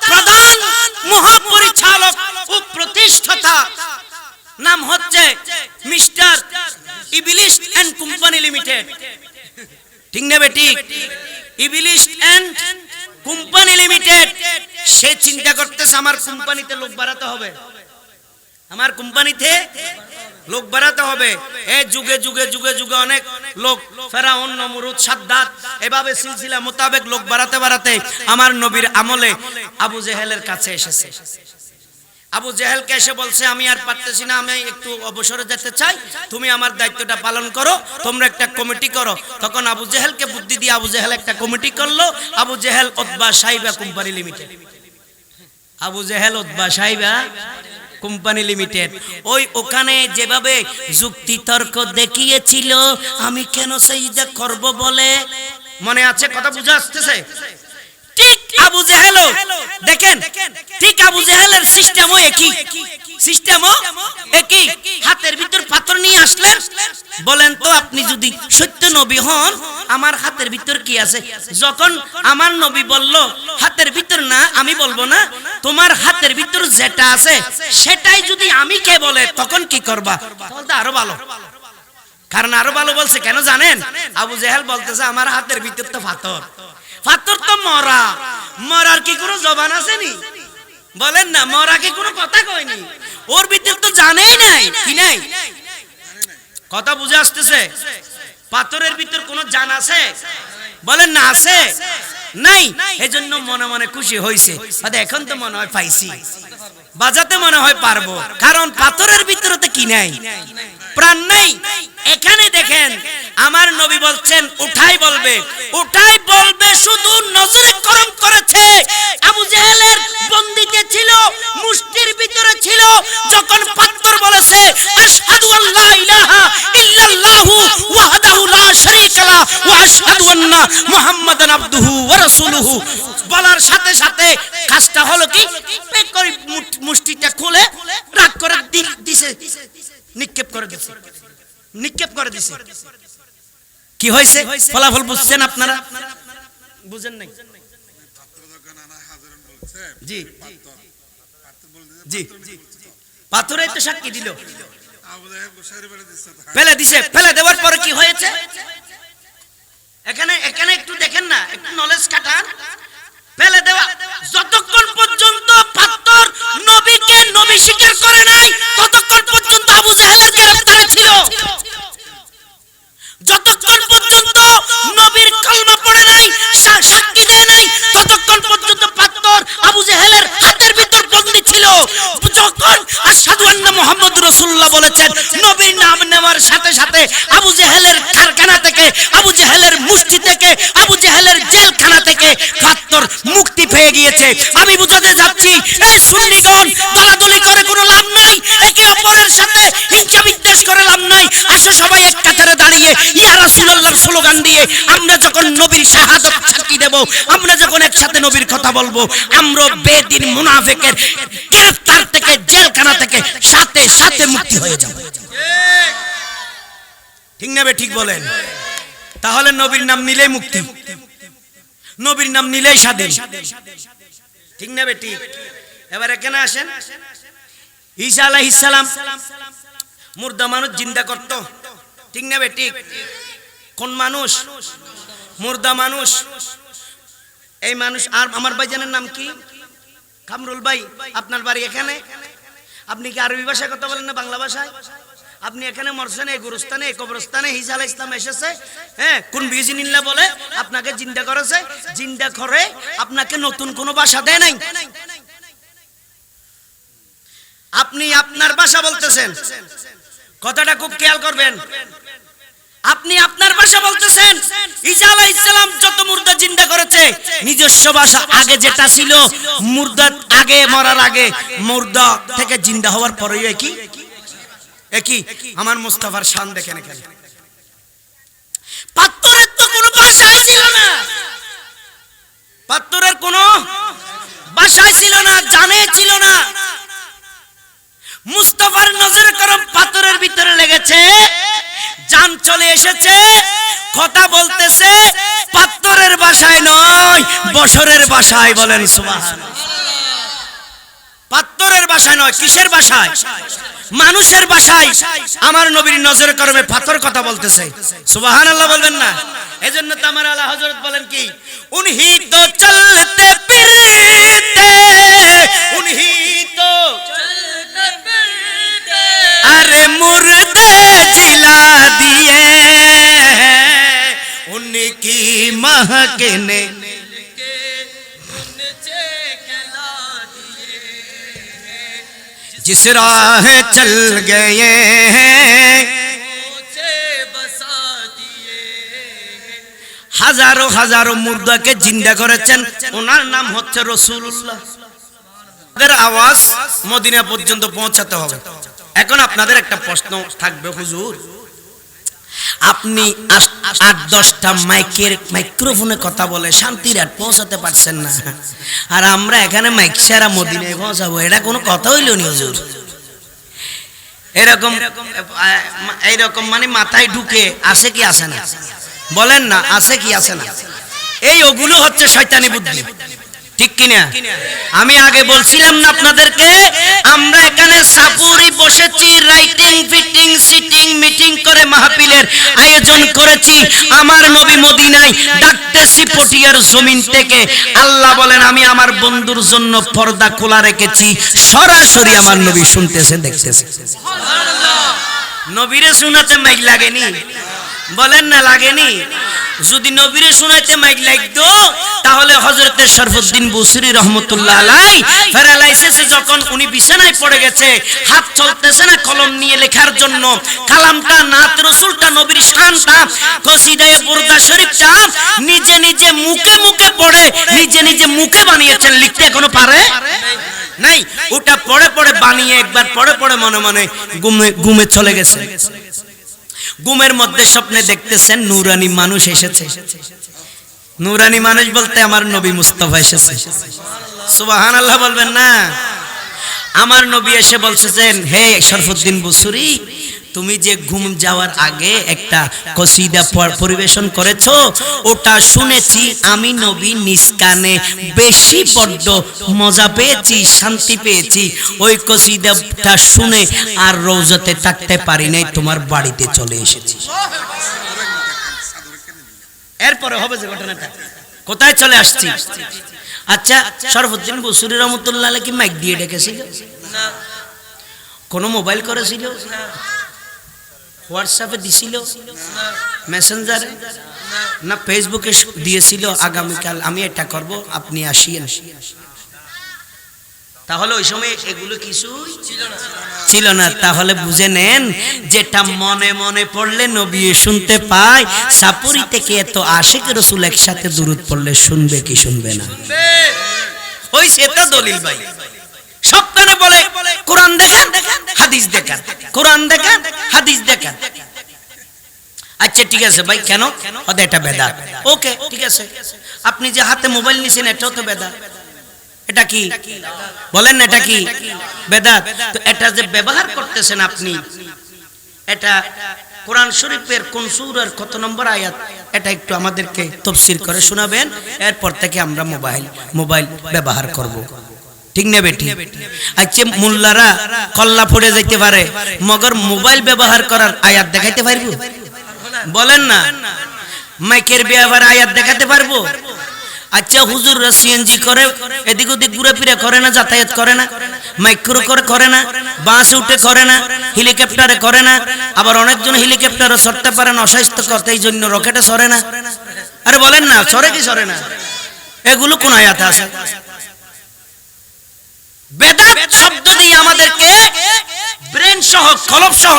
প্রধান মহাপরিচালক ও প্রতিষ্ঠাতা নাম হচ্ছে মিস্টার ইবলিস এন্ড কোম্পানি লিমিটেড, ঠিক না বেটি? ইবলিস এন্ড কোম্পানি লিমিটেড, সে চিন্তা করতেছে আমার কোম্পানিতে লোক বাড়াতে হবে, আমার কোম্পানিতে লোক বাড়াতে হবে। এই যুগে যুগে যুগে যুগে অনেক লোক, ফেরাউন, নমরুদ, সাদ্দাত, এভাবে সিলসিলা মোতাবেক লোক বাড়াতে বাড়াতে আমার নবীর আমলে আবু জেহেলের কাছে এসেছে। আবু জেহেলকে এসে বলছে আমি আর পারতেছি না, আমি একটু অবসরে যেতে চাই, তুমি আমার দায়িত্বটা পালন করো, তোমরা একটা কমিটি করো। তখন আবু জেহেলকে বুদ্ধি দিয়ে আবু জেহেল একটা কমিটি করলো, Abu Jahl Utba Shaiba company limited. Abu Jahl Utba Shaiba company limited, ওই ওখানে যেভাবে যুক্তি তর্ক দেখিয়েছিল আমি কেন সিজদা করব বলে, মনে আছে? কথা বুঝা আসতেছে? ঠিক আবু জেহেল দেখেন, ঠিক আবু জেহেলের সিস্টেমও একই। সিস্টেমও একই। হাতের ভিতর পাথর নিয়ে আসলেন, বলেন তো আপনি যদি সত্য নবী হন আমার হাতের ভিতর কি আছে? যখন আমার নবী বলল হাতের ভিতর না, আমি বলবো না, তোমার হাতের ভিতর যেটা আছে সেটাই যদি আমি কে বলে তখন কি করবা? তাহলে তো আরো ভালো। কারণ আরো ভালো বলছে কেন জানেন? আবু জেহেল বলতেছে আমার হাতের ভিতর তো পাথর, পাথর তো মরা, মরার কি কোনো জবান আছে নি? বলেন না, মরা কি কোনো কথা কয়নি? ওর ভিতর তো জানেই নাই, কি নাই? কথা বুঝে আসতেছে? পাথরের ভিতর কোনো জান আছে? বলেন না আছে? নাই। এজন্য মনে মনে খুশি হইছে, এখন তো মনে হয় পাইছি, বাজাতে মনে হয় পারবো। কারণ পাথরের ভিতরে তো কি নাই? প্রাণ নাই। এখানে দেখেন আমার নবী বলছেন উঠাই বলবে, উঠাই বলবে, শুধু নজরে করম করেছে। আবু জেহেলের বন্দিতে ছিল, মুষ্টির ভিতরে ছিল। যখন পাথর বলেছে আশহাদু আল্লা ইলাহা ইল্লাল্লাহু ওয়াহদাহু লা শারীকা লা ওয়া আশহাদু আন্না মুহাম্মাদান আবদুহু ওয়া রাসূলুহু, বলার সাথে সাথে কাজটা হলো কি, মুষ্টিটা খুলে রাগ করে দিছে, নিক্ষেপ করে দিছে, নিক্ষেপ করে দিছে। কি হয়েছে? ফলাফল বুঝছেন আপনারা? বুঝেন নাই? জি জি, পাথরে তো সাক্ষী দিল, ফেলে দিছে। ফেলে দেওয়ার পরে কি হয়েছে? এখানে এখানে একটু দেখেন না, একটু নলেজ কাটান। ফেলে দেওয়া, যতক্ষণ পর্যন্ত পাথর নবীকে নবী স্বীকার করে নাই ততক্ষণ পর্যন্ত আবু জেহেলের গ্রেফতারে ছিল। যতক্ষণ পর্যন্ত নবীর কলমা পড়ে নাই, সাক্ষী দেয় নাই, ততক্ষণ পর্যন্ত পাথর আবু জেহেলের হাতের ভিতর বন্দী ছিল। যখন আশহাদু আন্না মুহাম্মাদুর রাসূলুল্লাহ বলেছেন, নবীর নাম নেওয়ার সাথে সাথে আবু জেহেলের কারখানা থেকে, আবু জেহেলের মুষ্টি থেকে, আবু জেহেলের জেলখানা থেকে পাথর মুক্তি পেয়ে গিয়েছে। আমি বুঝাতে যাচ্ছি, এই সুন্নিগণ দলাদলি করে কোনো লাভ নাই, একে অপরের সাথে হিংসা বিদ্বেষ করে লাভ নাই। আসো সবাই এক কাতারে দাঁড়িয়ে ইয়া রাসূলুল্লাহর স্লোগান দিয়ে আমরা যখন নবীর শাহাদাত সাক্ষী দেব, আমরা যখন একসাথে নবীর কথা বলবো, আমরা বেদিন মুনাফিকের গ্রেফতার থেকে, জেলখানা থেকে সাথে সাথে মুক্তি হয়ে যাব। ঠিক না? ঠিক বলেন। তাহলে নবীর নাম নিলেই মুক্তি, নবীর নাম নিলেই স্বাধীন। ঠিক না? ঠিক। এবার এখানে আসেন, ঈসা আলাইহিস সালাম মুর্দা মানুষ জিন্দা করত। ঠিক না? ঠিক। কোন মানুষ? মুর্দা মানুষ। এই মানুষ। আর আমার ভাইজানের নাম কি? কামরুল ভাই। আপনার বাড়ি এখানে? আপনি কি আরবি ভাষায় কথা বলেন না বাংলা ভাষায়? আপনি এখানে মরছেন, এই গুরুস্থানে, এই কবরস্থানে ঈসা আলাইহিস সালাম এসেছে। হ্যাঁ, কোন বিজিনিল্লাহ বলে আপনাকে জিন্দা করেছে। জিন্দা করে আপনাকে নতুন কোনো ভাষা দেয় নাই। আপনি আপনার ভাষা বলতেছেন, কথাটা খুব খেয়াল করবেন। আপনি আপনার ভাষা বলতেছেন। ঈসা আলাইহিস সালাম যত মুর্দা জিন্দা করেছে, নিজস্ব ভাষা আগে যেটা ছিল, মুর্দা আগে মরার আগে, মুর্দা থেকে জিন্দা হওয়ার পরেই একই একই। আমার মুস্তাফার শান দেখেন এখানে। পাথরের তো কোনো ভাষাই ছিল না, পাথরের কোনো ভাষাই ছিল না, জানে ছিল না। মুস্তাফার নজরে করম পাথরের ভিতরে লেগেছে, জান চলে এসেছে, কথা বলতেছে পাথরের ভাষায় নয়, বশরের ভাষায়। বলেন সুবহানাল্লাহ। পাথরের ভাষায় নয়, কিসের ভাষায়? মানুষের ভাষায় আমার নবীর নজরে করমে পাথর কথা বলতেছে। সুবহানাল্লাহ বলবেন না? এজন্য তো আমার আলা হযরত বলেন কি, উনহি তো চলতে ফিরতে, উনহি তো চলতে ফিরতে, আরে মুর্দে জিলা দিয়ে, উনকি महकने जिस राह चल गए হাজারো হাজারো মুর্দাকে জিন্দা করেছেন। ওনার নাম হচ্ছে রাসূলুল্লাহ। আপনাদের আওয়াজ মদিনা পর্যন্ত পৌঁছাতে হবে। এখন আপনাদের একটা প্রশ্ন থাকবে, হুজুর আপনি 8-10টা মাইক্রোফোনে কথা বলে শান্তির আর পৌঁছাতে পারছেন না, আর আমরা এখানে মাইক ছাড়া মদিনায় পৌঁছাবো, এটা কোনো কথা হইল নি হুজুর? এরকম এইরকম মানে মাথায় ঢুকে আসে কি আসে না? বলেন না, আসে কি আসে না? এই ওগুলো হচ্ছে শয়তানি বুদ্ধি, ঠিক কিনা? আমি আগে বলছিলাম না আপনাদেরকে, আমরা এখানে সাপুরি বসেছি, রাইটিং ফিটিং সিটিং মিটিং করে মাহফিলের আয়োজন করেছি। আমার নবী মদিনায় ডাকতেছি পটিয়ার জমিন থেকে। আল্লাহ বলেন আমি আমার বন্ধুর জন্য পর্দা খোলা রেখেছি, সরাসরি আমার নবী শুনতেছে দেখতেছে। নবীরে শোনাতে মাইক লাগেনি? বলেন না লাগেনি? যদি নবীরে শোনাইতে মাইক লাগতো তাহলে হযরতে শরফুদ্দীন বুসরি রাহমাতুল্লাহ আলাইহি প্যারালাইসিসে যখন উনি বিছানায় পড়ে গেছে, হাত চলতেছে না কলম নিয়ে লেখার জন্য, কালামটা নাত রাসূলটা নবীর শানটা কসিদায়ে বুরদা শরীফটা নিজে নিজে মুখে মুখে পড়ে নিজে নিজে মুখে বানিয়েছেন, লিখতে এখনো পারে নাই। ওটা পড়ে পড়ে বানিয়ে একবার পড়ে পড়ে মনে মনে ঘুমে চলে গেছে। ঘুমের মধ্যে স্বপ্নে দেখতেছেন নূরানি মানুষ এসেছে। নূরানি মানুষ বলতে আমার নবী মুস্তাফা এসেছে। সুবহানাল্লাহ বলবেন না? আমার নবী এসে বলছেন, হে শরফুদ্দীন বুসরি, তুমি যে ঘুম যাওয়ার আগে একটা কসিদা পরিবেশন করেছো, ওটা শুনেছি আমি নবী নিজ কানে, বেশি বড্ড মজা পেয়েছি, শান্তি পেয়েছি। ওই কসিদাটা শুনে আর রওজাতে থাকতে পারি নাই, তোমার বাড়িতে চলে এসেছি। এরপরে হবে যে ঘটনাটা, কোথায় চলে আসছি? আচ্ছা, শরফুদ্দীন বুসরি রহমাতুল্লাহ আলাইহি কি মাইক দিয়ে ডেকেছিল? না। কোন মোবাইল করেছিল? না। হোয়াটসঅ্যাপে দিছিল? না। মেসেঞ্জারে? না। না ফেসবুকে দিয়েছিল আগামীকাল আমি এটা করব, আপনি আসিয়েন? তাহলে ওই সময় এগুলো কিছুই ছিল না। তাহলে বুঝে নেন, যেটা মনে মনে পড়লে নবী শুনতে পায়, সাপুরি থেকে এত আশিক রাসূল একসাথে দুরূদ পড়লে শুনবে কি শুনবে না? হইছে তো দলিল ভাই। সবখানে বলে কোরআন দেখেন হাদিস দেখেন, কোরআন দেখেন হাদিস দেখেন। আচ্ছা ঠিক আছে ভাই, কেন? ওটা এটা বেদাত। ওকে ঠিক আছে, আপনি যে হাতে মোবাইল নিছেন এটাও তো বেদাত। এটা কি বলেন না? এটা কি বেদাত? তো এটা যে ব্যবহার করতেছেন আপনি, এটা কোরআন শরীফের কোন সূরার কত নম্বর আয়াত, এটা একটু আমাদেরকে তাফসীর করে শোনাবেন। এরপর থেকে আমরা মোবাইল ব্যবহার করব, ঠিক না বেটি? আচ্ছা মোল্লারা কল্লা পড়ে যাইতে পারে, মগর মোবাইল ব্যবহার করার আয়াত দেখাইতে পারবো? বলেন না। মাইকের ব্যবহার আয়াত দেখাতে পারবো? আচ্ছা হুজুররা সিএনজি করে, এদিক ওদিক ঘুরাফিরা করে না, যাতায়াত করে না, মাইক্রো করে না, বাসে উঠে করে না, হেলিকপ্টারে করে না, আবার অনেকজন হেলিকপ্টারও চড়তে পারে না, অস্বাস্থ্যকর, এই জন্য রকেটে চড়ে না। আরে বলেন না, চড়ে কি চড়ে না? এগুলো কোন আয়াতে আছে? বেদাত শব্দ দিয়ে আমাদেরকে ব্রেন সহ কলব সহ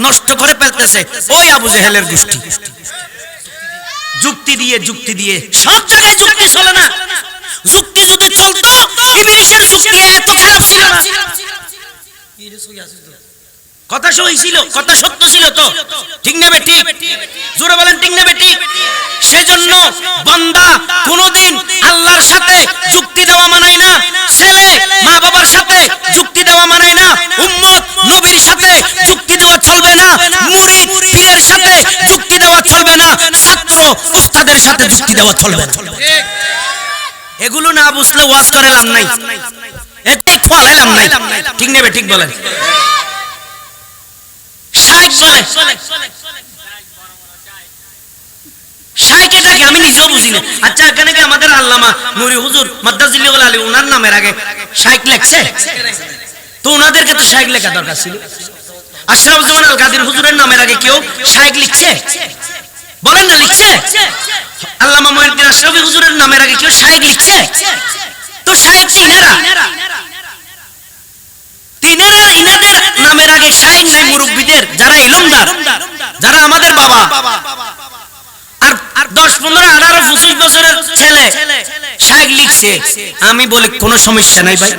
নষ্ট করে ফেলতেছে ওই আবু জেহেলের গোষ্ঠী। যুক্তি দিয়ে সব জায়গায় যুক্তি চলে না। যুক্তি যদি চলতো, ইবলীসের যুক্তি এত খারাপ ছিল না। কথা সহি ছিল, কথা সত্য ছিল তো, ঠিক না বেটি? জোরে বলেন ঠিক না বেটি? সেজন্য বান্দা কোনদিন আল্লাহর সাথে যুক্তি দেওয়া মানায় না, ছেলে মা বাবার সাথে যুক্তি দেওয়া মানায় না, উম্মত নবীর সাথে যুক্তি দেওয়া চলবে না, মুরিদ পীরের সাথে যুক্তি দেওয়া চলবে না, ছাত্র উস্তাদের সাথে যুক্তি দেওয়া চলবে না। এগুলো না বুঝলে ওয়াজ করে লাভ নাই, এতে ফলাইলাম নাই, ঠিক না বেটি? ঠিক বলেন। শাইখ বলে, শাইখেটা কি আমি নিজেও বুঝি না। আচ্ছা এখানে কি আমাদের আল্লামা নুরি হুজুর মাদ্দাজিল্লাহুল আলী ওনার নামের আগে শাইখ লেখছে? তো ওনাদেরকে তো শাইখ লেখা দরকার ছিল। আশরাফুজ্জামান আল কাদির হুজুরের নামের আগে কেউ শাইখ লিখছে? বলেন না লিখছে? আল্লামা মুঈনুদ্দিন আশরাফি হুজুরের নামের আগে কেউ শাইখ লিখছে? তো শাইখ ইনাদের নামের আগে শাইখ নাই, মুরব্বিদের যারা ইলমদার, যারা আমাদের বাবা, আর 10, 15, 18, 25 বছরের ছেলে শাইখ লিখছে। আমি বলি কোনো সমস্যা নাই ভাই,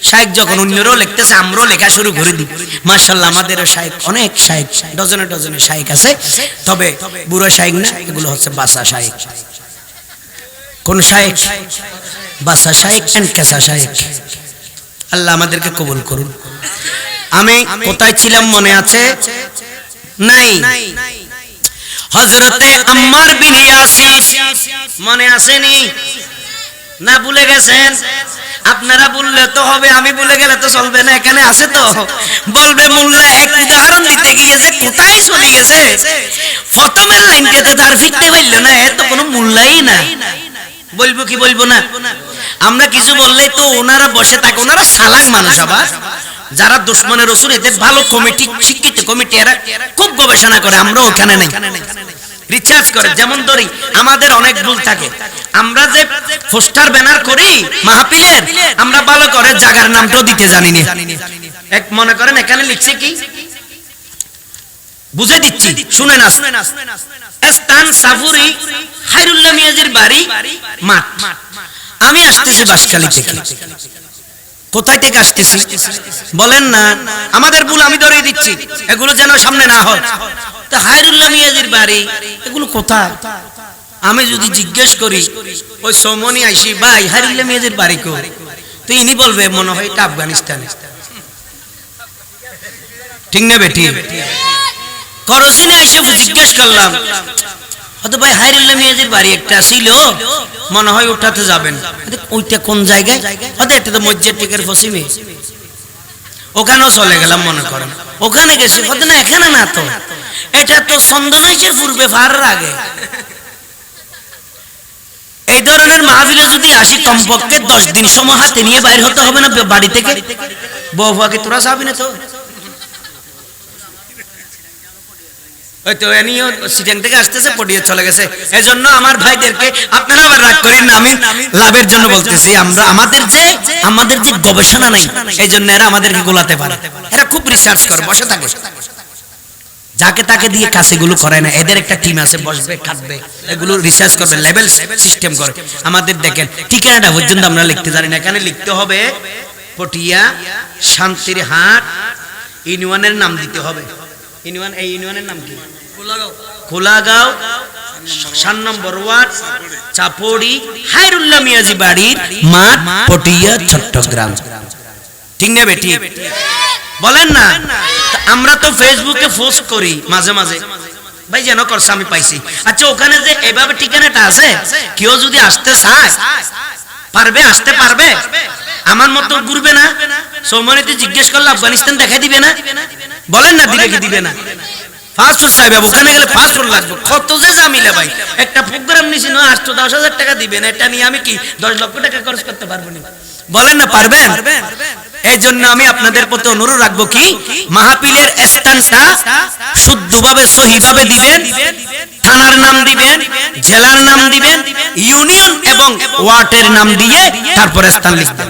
শাইখ যখন অন্যরাও লিখতেছে আমরাও লেখা শুরু করে দিই। মাশাআল্লাহ আমাদেরও শাইখ, অনেক শাইখ, ডজনে ডজনে শাইখ আছে। তবে বুড়ো শাইখ না, এগুলো হচ্ছে বাসা শাইখ। কোন শাইখ? বাসা শাইখ এন্ড কেসা শাইখ। আল্লাহ আমাদেরকে কবুল করুন। আমি কোথায় ছিলাম মনে আছে? নাই। হযরতে আম্মার বিন ইয়াসির মনে আসেনি? না ভুলে গেছেন? আপনারা বললে তো হবে, আমি ভুলে গেলে তো চলবে না। এখানে আছে তো বলবে মোল্লা এক উদাহরণ দিতে গিয়ে যে কোথায় চলে গেছে, প্রথমের লাইনটাতে তার ফিরতে পারল না, এর তো কোনো মূল্যই না। বলবো কি বলবো না? আমরা কিছু বললে তো ওনারা বসে থাকে, ওনারা চালাক মানুষ। আবার যারা দুশমনের রাসূল এদের ভালো কমিটি, শিক্ষিত কমিটি, এরা খুব গবেষণা করে, আমরা ওখানে নেই, রিসার্চ করে। যেমন ধরি আমাদের অনেক ভুল থাকে, আমরা যে পোস্টার ব্যানার করি মাহফিলের, আমরা ভালো করে জায়গার নামটাও দিতে জানি না। এক মনে করেন এখানে লিখছে কি, বুঝে দিচ্ছি, শুনে না, স্থান সাফুরি খায়রুল্লাহ মিয়াজির বাড়ি মাঠ। আমি আসতেছি বাসখালী থেকে। কোথায় থেকে আসতেছি বলেন না? আমাদের ভুল, আমি ধরে দিচ্ছি, এগুলো যেন সামনে না হয়। তো খায়রুল্লাহ মিয়াজির বাড়ি, এগুলো কোথায়? আমি যদি জিজ্ঞেস করি ওই সমনি আইসি, ভাই খায়রুল্লাহ মিয়াজির বাড়ি কো, তো ইনি বলবে মনে হয় এটা আফগানিস্তানে। ঠিক না বেটি? করসিনে আইসে জিজ্ঞেস করলাম, হয়তো ভাই খায়রুল্লাহ মিয়াজির বাড়ি একটা ছিল, মনে হয় ওটাতে যাবেন। ওইটা কোন জায়গায়? হয়তো এটা তো মসজিদ টিকের পশ্চিমে। ওখানেও চলে গেলাম মনে করেন, ওখানে গেছি, হয়তো না এখানে না, তো এটা তো চন্দনাইশের পূর্বে ফারার আগে। এই ধরনের মাহফিলে যদি আসি, কমপক্ষে 10 দিন সময় হাতে নিয়ে বাইরে হতে হবে না বাড়ি থেকে? বউকে তোরা যাবি না তো? হয়তো এনিও সিটিং থেকে আসতেছে, পড়িয়ে চলে গেছে। এজন্য আমার ভাইদেরকে আপনারা আবার রাগ করেন না, আমি লাভের জন্য বলতেছি। আমরা আমাদের যে গবেষণা নাই, এই জন্য এরা আমাদেরকে গোলাতে পারে। এরা খুব রিসার্চ করে, বসে থাকে, যাকে তাকে দিয়ে কাজগুলো করায় না। এদের একটা টিম আছে, বসবে, খাটবে, এগুলো রিসার্চ করবে, লেভেল সিস্টেম করে। আমাদের দেখেন ঠিকানাটা পর্যন্ত আমরা লিখতে জানি না। এখানে লিখতে হবে পটিয়া শান্তির হাট, ইউনিয়নের নাম দিতে হবে। ইউনিয়ন, এই ইউনিয়নের নাম কি? খোলাগাঁও, 7 নম্বর ওয়ার্ড, চাপড়ি, খায়রুল্লাহ মিয়াজি বাড়ির মাঠ, পটিয়া, চট্টগ্রাম। ঠিক না বেটি? বলেন না? আমরা তো ফেসবুকে পোস্ট করি মাঝে মাঝে, ভাই যেন করছে আমি পাইছি। আচ্ছা, ওখানে যে এভাবে ঠিকানাটা আছে, কেউ যদি আসতে চায় পারবে? আসতে পারবে? আমার মতো ঘুরবে না? সৌমনিতে জিজ্ঞেস করলে আফগানিস্তান দেখাই দিবে না? বলেন না, দিবে কি দিবে না? পাসপোর্ট চাইবে, ওখানে গেলে পাসপোর্ট লাগবে। কত যে জামিলা ভাই। একটা প্রোগ্রাম নিছি না, 8-10,000 টাকা দিবেন, এটা নিয়ে আমি কি 10 লক্ষ টাকা খরচ করতে পারবো না? বলেন না পারবেন? এই জন্য আমি আপনাদের প্রতি অনুরোধ রাখবো কি, মাহফিলের স্থানটা শুদ্ধভাবে সহিভাবে দিবেন, থানার নাম দিবেন, জেলার নাম দিবেন, ইউনিয়ন এবং ওয়ার্ডের নাম দিয়ে তারপরে স্থান লিখবেন।